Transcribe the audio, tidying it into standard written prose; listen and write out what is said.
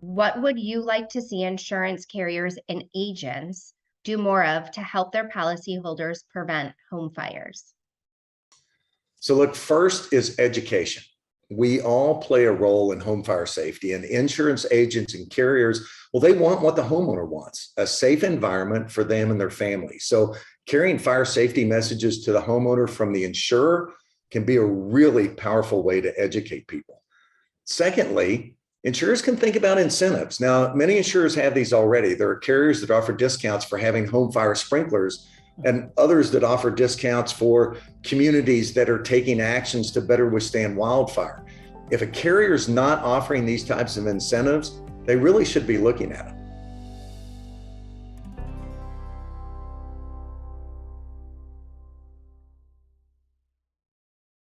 What would you like to see insurance carriers and agents do more of to help their policyholders prevent home fires? So look, first is education. We all play a role in home fire safety, and insurance agents and carriers, well, they want what the homeowner wants, a safe environment for them and their family. So carrying fire safety messages to the homeowner from the insurer can be a really powerful way to educate people. Secondly, insurers can think about incentives. Now, many insurers have these already. There are carriers that offer discounts for having home fire sprinklers and others that offer discounts for communities that are taking actions to better withstand wildfire. If a carrier is not offering these types of incentives, they really should be looking at them.